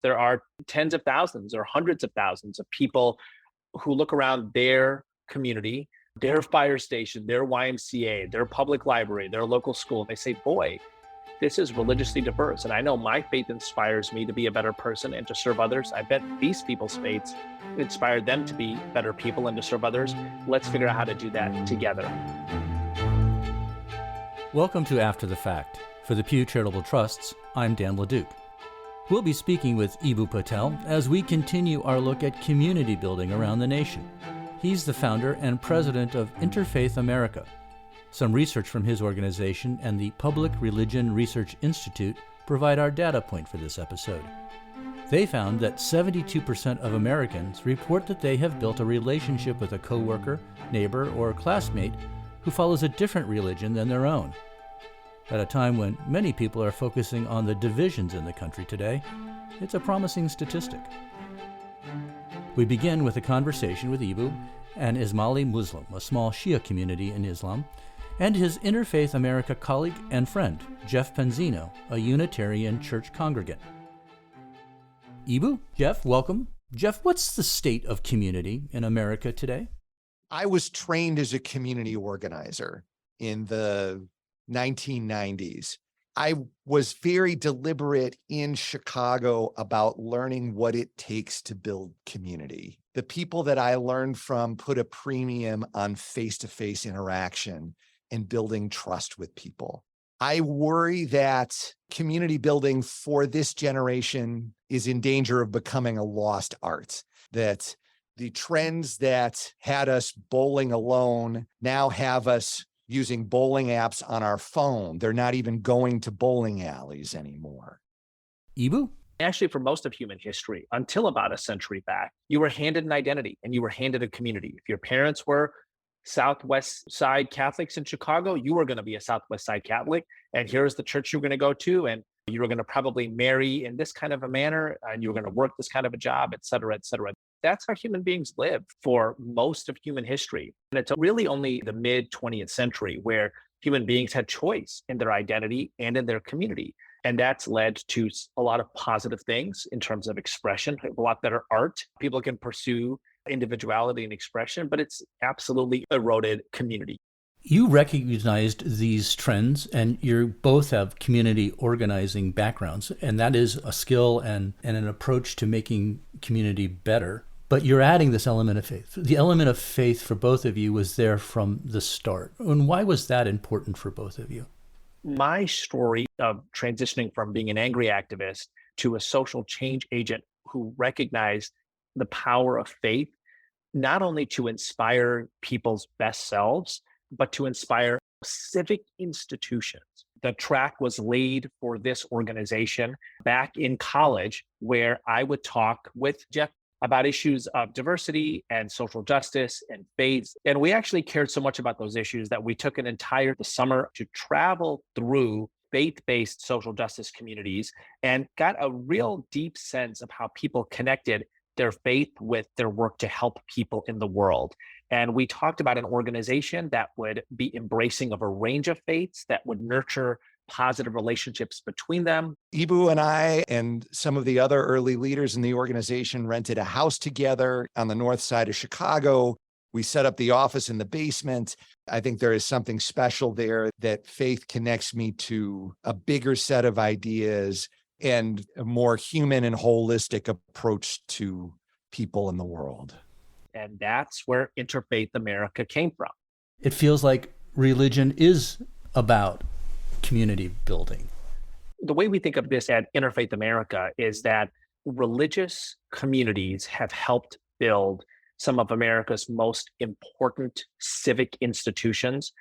There are tens of thousands or hundreds of thousands of people who look around their community, their fire station, their YMCA, their public library, their local school, and they say, boy, this is religiously diverse. And I know my faith inspires me to be a better person and to serve others. I bet these people's faiths inspire them to be better people and to serve others. Let's figure out how to do that together. Welcome to After the Fact. For the Pew Charitable Trusts, I'm Dan LeDuc. We'll be speaking with Eboo Patel as we continue our look at community building around the nation. He's the founder and president of Interfaith America. Some research from his organization and the Public Religion Research Institute provide our data point for this episode. They found that 72% of Americans report that they have built a relationship with a coworker, neighbor, or classmate who follows a different religion than their own. At a time when many people are focusing on the divisions in the country today, it's a promising statistic. We begin with a conversation with Eboo, an Ismaili Muslim, a small Shia community in Islam, and his Interfaith America colleague and friend, Jeff Pinzino, a Unitarian church congregant. Eboo, Jeff, welcome. Jeff, what's the state of community in America today? I was trained as a community organizer in the 1990s. I was very deliberate in Chicago about learning what it takes to build community. The people that I learned from put a premium on face-to-face interaction and building trust with people. I worry that community building for this generation is in danger of becoming a lost art, that the trends that had us bowling alone now have us using bowling apps on our phone. They're not even going to bowling alleys anymore. Eboo? Actually, for most of human history, until about a century back, you were handed an identity and you were handed a community. If your parents were Southwest Side Catholics in Chicago, you were going to be a Southwest Side Catholic, and here's the church you're going to go to, and you were going to probably marry in this kind of a manner, and you were going to work this kind of a job, et cetera, et cetera. That's how human beings lived for most of human history. And it's really only the mid-20th century where human beings had choice in their identity and in their community. And that's led to a lot of positive things in terms of expression, a lot better art. People can pursue individuality and expression, but it's absolutely eroded community. You recognized these trends, and you both have community organizing backgrounds, and that is a skill and an approach to making community better. But you're adding this element of faith. The element of faith for both of you was there from the start. And why was that important for both of you? My story of transitioning from being an angry activist to a social change agent who recognized the power of faith, not only to inspire people's best selves, but to inspire civic institutions. The track was laid for this organization back in college, where I would talk with Jeff about issues of diversity and social justice and faith. And we actually cared so much about those issues that we took an entire summer to travel through faith-based social justice communities and got a real deep sense of how people connected their faith with their work to help people in the world. And we talked about an organization that would be embracing of a range of faiths, that would nurture positive relationships between them. Eboo and I and some of the other early leaders in the organization rented a house together on the north side of Chicago. We set up the office in the basement. I think there is something special there that faith connects me to a bigger set of ideas and a more human and holistic approach to people in the world. And that's where Interfaith America came from. It feels like religion is about community building. The way we think of this at Interfaith America is that religious communities have helped build some of America's most important civic institutions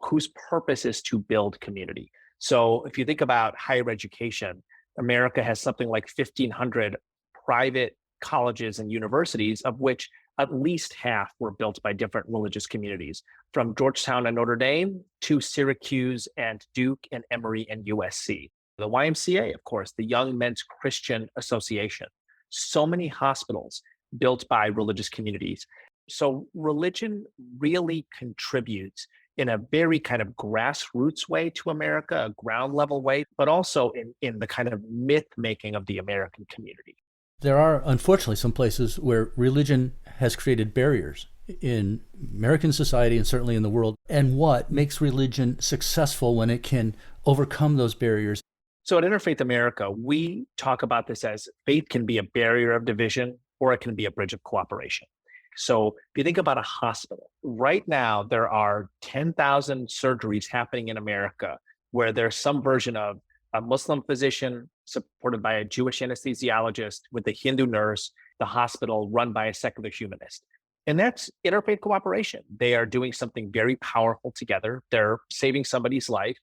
whose purpose is to build community. So if you think about higher education, America has something like 1,500 private colleges and universities, of which at least half were built by different religious communities, from Georgetown and Notre Dame to Syracuse and Duke and Emory and USC. The YMCA, of course, the Young Men's Christian Association. So many hospitals built by religious communities. So religion really contributes in a very kind of grassroots way to America, a ground level way, but also in the kind of myth making of the American community. There are, unfortunately, some places where religion has created barriers in American society and certainly in the world. And what makes religion successful when it can overcome those barriers? So at Interfaith America, we talk about this as faith can be a barrier of division or it can be a bridge of cooperation. So if you think about a hospital, right now there are 10,000 surgeries happening in America where there's some version of a Muslim physician supported by a Jewish anesthesiologist with a Hindu nurse, the hospital run by a secular humanist. And that's interfaith cooperation. They are doing something very powerful together. They're saving somebody's life.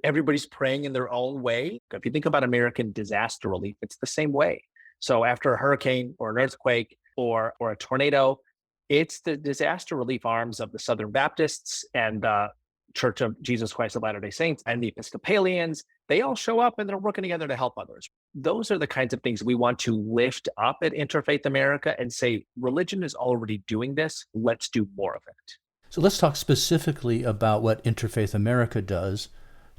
Everybody's praying in their own way. If you think about American disaster relief, it's the same way. So after a hurricane or an earthquake or a tornado, it's the disaster relief arms of the Southern Baptists and the Church of Jesus Christ of Latter-day Saints and the Episcopalians. They all show up and they're working together to help others. Those are the kinds of things we want to lift up at Interfaith America and say, religion is already doing this. Let's do more of it. So let's talk specifically about what Interfaith America does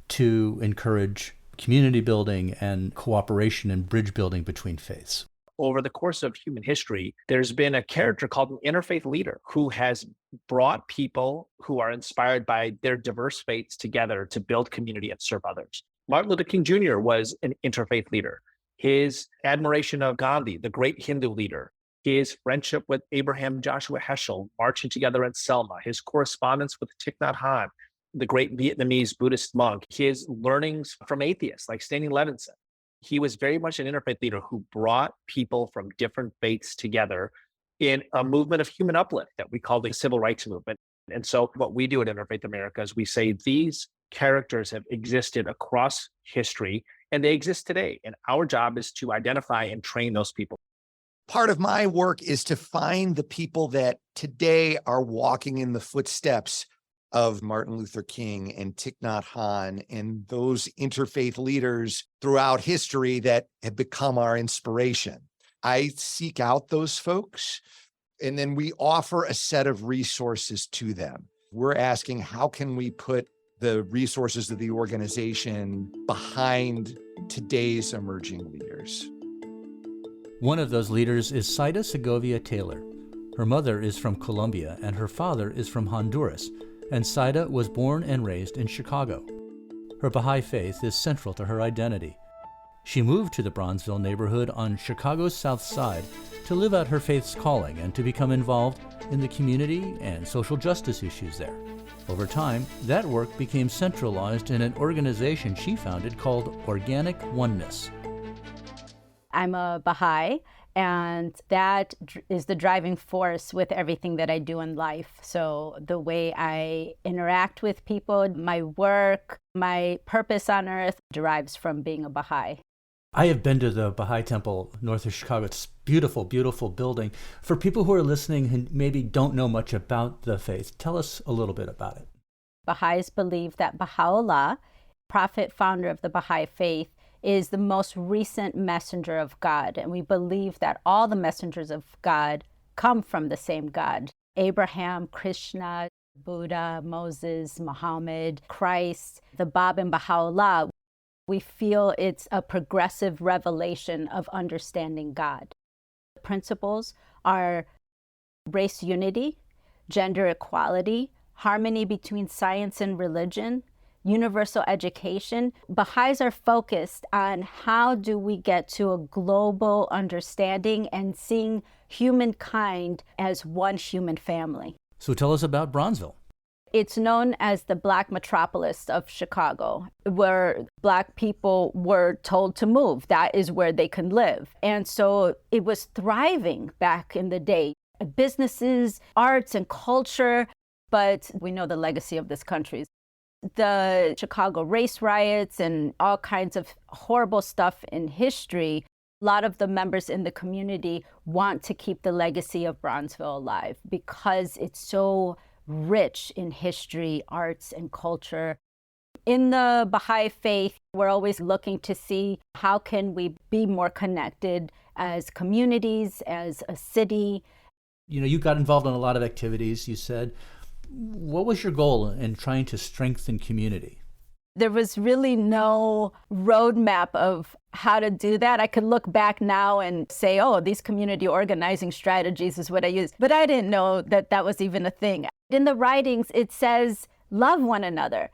to encourage community building and cooperation and bridge building between faiths. Over the course of human history, there's been a character called an interfaith leader who has brought people who are inspired by their diverse faiths together to build community and serve others. Martin Luther King Jr. was an interfaith leader. His admiration of Gandhi, the great Hindu leader, his friendship with Abraham Joshua Heschel, marching together in Selma, his correspondence with Thich Nhat Hanh, the great Vietnamese Buddhist monk, his learnings from atheists like Stanley Levinson. He was very much an interfaith leader who brought people from different faiths together in a movement of human uplift that we call the civil rights movement. And so what we do at Interfaith America is we say these characters have existed across history and they exist today. And our job is to identify and train those people. Part of my work is to find the people that today are walking in the footsteps of Martin Luther King and Thich Nhat Hanh and those interfaith leaders throughout history that have become our inspiration. I seek out those folks, and then we offer a set of resources to them. We're asking, how can we put the resources of the organization behind today's emerging leaders? One of those leaders is Syda Segovia Taylor. Her mother is from Colombia and her father is from Honduras, and Syda was born and raised in Chicago. Her Baha'i faith is central to her identity. She moved to the Bronzeville neighborhood on Chicago's South Side to live out her faith's calling and to become involved in the community and social justice issues there. Over time, that work became centralized in an organization she founded called Organic Oneness. I'm a Baha'i, and that is the driving force with everything that I do in life. So the way I interact with people, my work, my purpose on earth derives from being a Baha'i. I have been to the Baha'i Temple north of Chicago. It's a beautiful, beautiful building. For people who are listening and maybe don't know much about the faith, tell us a little bit about it. Baha'is believe that Baha'u'llah, prophet, founder of the Baha'i faith, is the most recent messenger of God. And we believe that all the messengers of God come from the same God. Abraham, Krishna, Buddha, Moses, Muhammad, Christ, the Bab and Baha'u'llah. We feel it's a progressive revelation of understanding God. The principles are race unity, gender equality, harmony between science and religion, universal education. Baha'is are focused on how do we get to a global understanding and seeing humankind as one human family. So tell us about Bronzeville. It's known as the Black metropolis of Chicago, where Black people were told to move. That is where they can live. And so it was thriving back in the day. Businesses, arts, and culture, but we know the legacy of this country. The Chicago race riots and all kinds of horrible stuff in history, a lot of the members in the community want to keep the legacy of Bronzeville alive because it's so rich in history, arts, and culture. In the Baha'i faith, we're always looking to see how can we be more connected as communities, as a city. You know, you got involved in a lot of activities, you said. What was your goal in trying to strengthen community? There was really no roadmap of how to do that. I could look back now and say, oh, these community organizing strategies is what I used. But I didn't know that that was even a thing. In the writings, it says, love one another,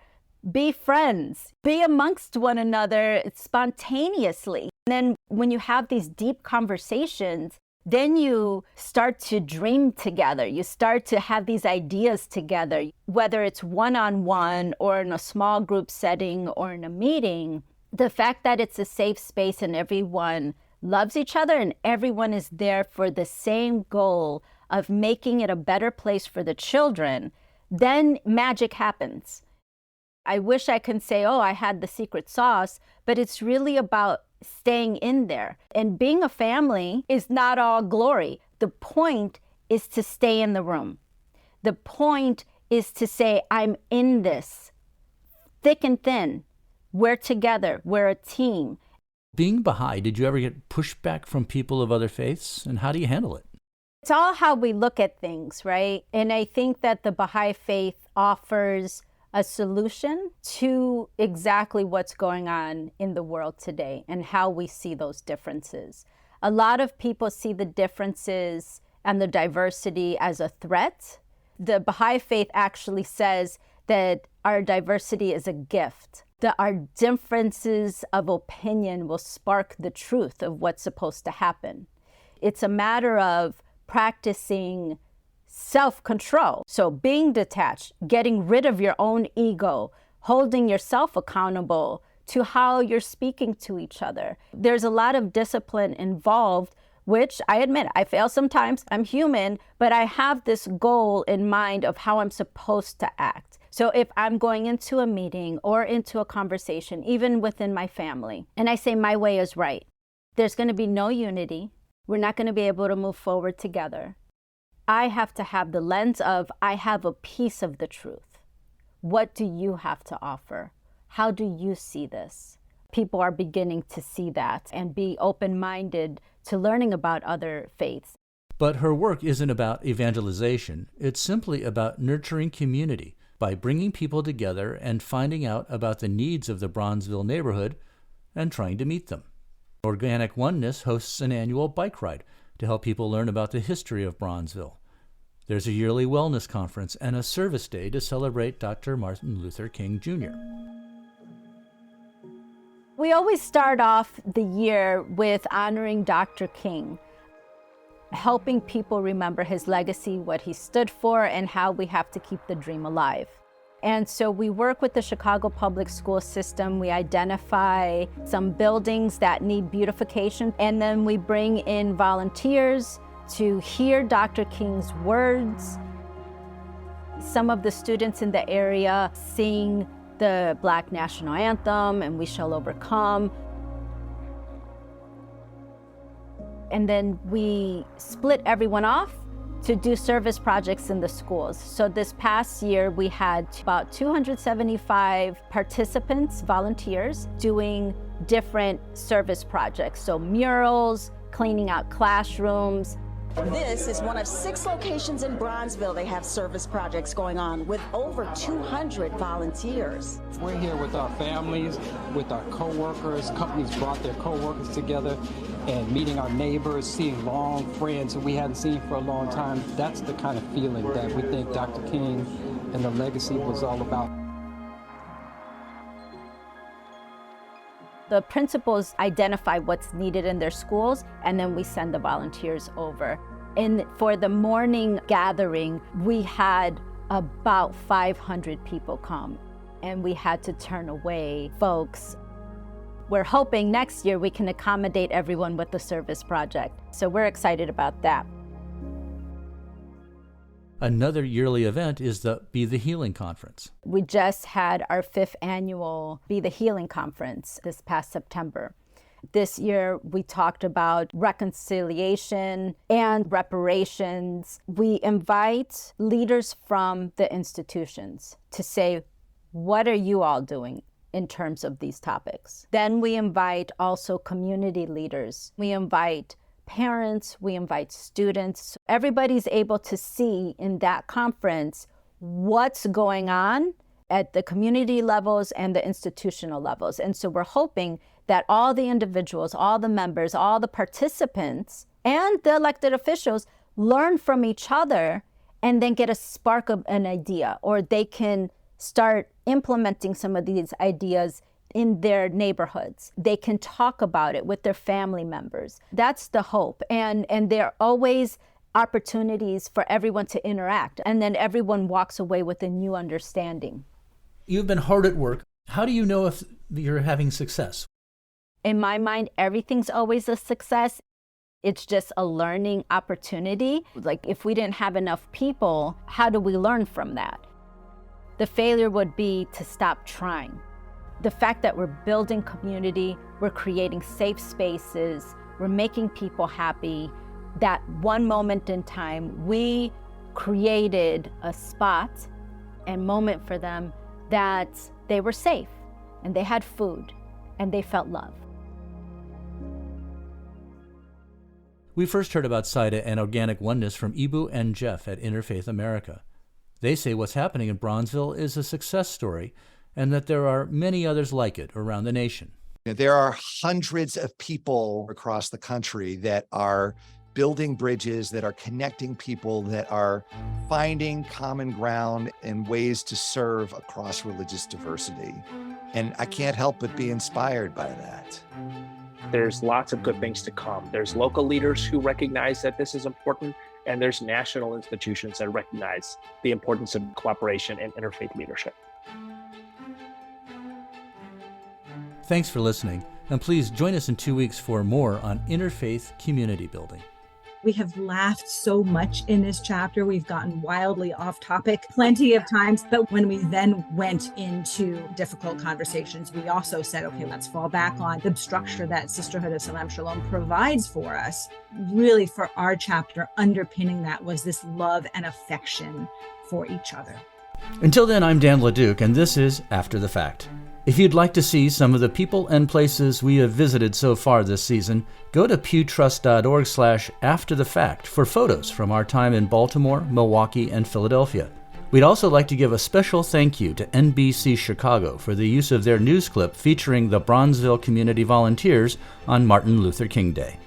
be friends, be amongst one another spontaneously. And then when you have these deep conversations, then you start to dream together. You start to have these ideas together, whether it's one-on-one or in a small group setting or in a meeting. The fact that it's a safe space and everyone loves each other and everyone is there for the same goal of making it a better place for the children, then magic happens. I wish I could say, oh, I had the secret sauce, but it's really about staying in there. And being a family is not all glory. The point is to stay in the room. The point is to say, I'm in this, thick and thin. We're together. We're a team. Being Baha'i, did you ever get pushback from people of other faiths? And how do you handle it? It's all how we look at things, right? And I think that the Baha'i faith offers a solution to exactly what's going on in the world today and how we see those differences. A lot of people see the differences and the diversity as a threat. The Baha'i faith actually says that our diversity is a gift, that our differences of opinion will spark the truth of what's supposed to happen. It's a matter of practicing self-control. So being detached, getting rid of your own ego, holding yourself accountable to how you're speaking to each other. There's a lot of discipline involved, which I admit, I fail sometimes. I'm human, but I have this goal in mind of how I'm supposed to act. So if I'm going into a meeting or into a conversation, even within my family, and I say my way is right, there's going to be no unity. We're not going to be able to move forward together. I have to have the lens of, I have a piece of the truth. What do you have to offer? How do you see this? People are beginning to see that and be open-minded to learning about other faiths. But her work isn't about evangelization. It's simply about nurturing community by bringing people together and finding out about the needs of the Bronzeville neighborhood and trying to meet them. Organic Oneness hosts an annual bike ride to help people learn about the history of Bronzeville. There's a yearly wellness conference and a service day to celebrate Dr. Martin Luther King Jr. We always start off the year with honoring Dr. King, helping people remember his legacy, what he stood for, and how we have to keep the dream alive. And so we work with the Chicago public school system. We identify some buildings that need beautification, and then we bring in volunteers to hear Dr. King's words. Some of the students in the area sing the Black National Anthem and We Shall Overcome. And then we split everyone off to do service projects in the schools. So this past year, we had about 275 participants, volunteers, doing different service projects. So murals, cleaning out classrooms. This is one of 6 locations in Bronzeville. They have service projects going on with over 200 volunteers. We're here with our families, with our co-workers. Companies brought their co-workers together and meeting our neighbors, seeing long friends who we hadn't seen for a long time. That's the kind of feeling that we think Dr. King and the legacy was all about. The principals identify what's needed in their schools, and then we send the volunteers over. And for the morning gathering, we had about 500 people come, and we had to turn away folks. We're hoping next year we can accommodate everyone with the service project. So we're excited about that. Another yearly event is the Be the Healing Conference. We just had our 5th annual Be the Healing Conference this past September. This year, we talked about reconciliation and reparations. We invite leaders from the institutions to say, what are you all doing in terms of these topics? Then we invite also community leaders. We invite parents, we invite students. Everybody's able to see in that conference what's going on at the community levels and the institutional levels. And so we're hoping that all the individuals, all the members, all the participants, and the elected officials learn from each other and then get a spark of an idea, or they can start implementing some of these ideas in their neighborhoods. They can talk about it with their family members. That's the hope. And there are always opportunities for everyone to interact, and then everyone walks away with a new understanding. You've been hard at work. How do you know if you're having success? In my mind, everything's always a success. It's just a learning opportunity. Like, if we didn't have enough people, how do we learn from that? The failure would be to stop trying. The fact that we're building community, we're creating safe spaces, we're making people happy. That one moment in time, we created a spot and moment for them that they were safe and they had food and they felt love. We first heard about Syda and organic oneness from Eboo and Jeff at Interfaith America. They say what's happening in Bronzeville is a success story and that there are many others like it around the nation. There are hundreds of people across the country that are building bridges, that are connecting people, that are finding common ground and ways to serve across religious diversity. And I can't help but be inspired by that. There's lots of good things to come. There's local leaders who recognize that this is important, and there's national institutions that recognize the importance of cooperation and interfaith leadership. Thanks for listening, and please join us in 2 weeks for more on interfaith community building. We have laughed so much in this chapter. We've gotten wildly off topic plenty of times. But when we then went into difficult conversations, we also said, okay, let's fall back on the structure that Sisterhood of Salem Shalom provides for us. Really, for our chapter, underpinning that was this love and affection for each other. Until then, I'm Dan LeDuc, and this is After the Fact. If you'd like to see some of the people and places we have visited so far this season, go to pewtrust.org/afterthefact for photos from our time in Baltimore, Milwaukee, and Philadelphia. We'd also like to give a special thank you to NBC Chicago for the use of their news clip featuring the Bronzeville community volunteers on Martin Luther King Day.